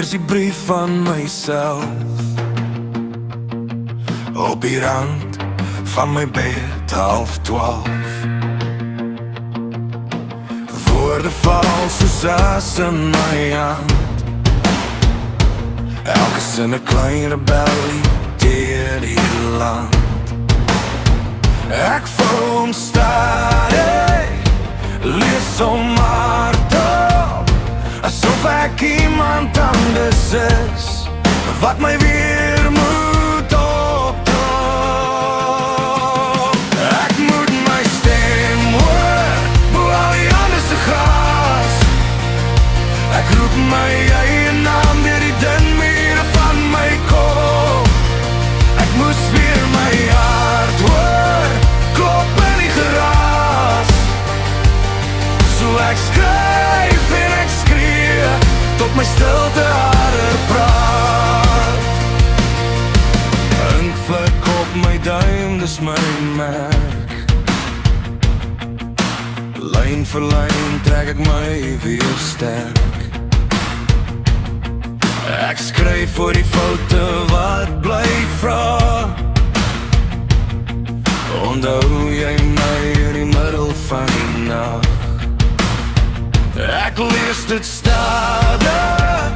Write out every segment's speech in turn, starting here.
lees die brief van myself op die rand van my bed, 11:30. Woorde val soos as in my hand, elke sin 'n klein rebellie deur die land. Ek voel hom stadig, lees hom hardop, asof ek iemand anders is, wat my weer moet opdra. Ek moet my stem hoor, bo al die ander se gras. Ek roep my eie naam deur die dun mure van my kop. Ek moes weer my hart hoor, klop in die geraas. So ek skryf en ek skree, tot my stilte harder praat. Inkvlek op my duim, dis my merk. Lyn vir lyn trek ek my weer sterk. Ek skryf vir die foute wat bly vra. Onthou jy my in die middel van die nag. Ek lees dit stadig,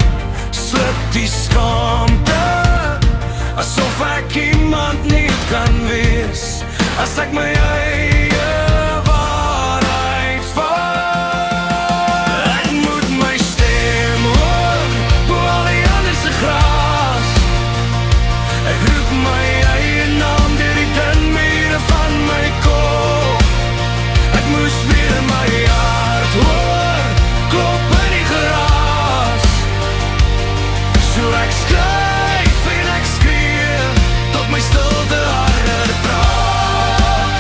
slip die skaamte, asof ek iemand nie kan wees, as ek my eie waarheid vat. Ek moet my stem hoor, bo al die ander se gras. Ek roep my eie naam deur die dun mure van my kop. Ek moes weer my hart hoor, klop in die geraas. So ek skryf en ek skree, tot my stilte harder praat.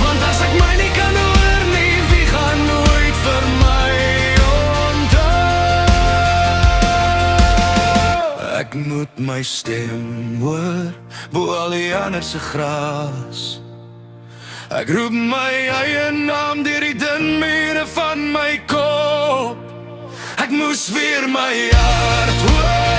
Want as ek my nie kan hoor nie, wie gaan nooit vir my onthou? Ek moet my stem hoor, bo al die ander se gras. Ek roep my eie naam deur die dun mure van my kop. Ek moes weer my hart hoor,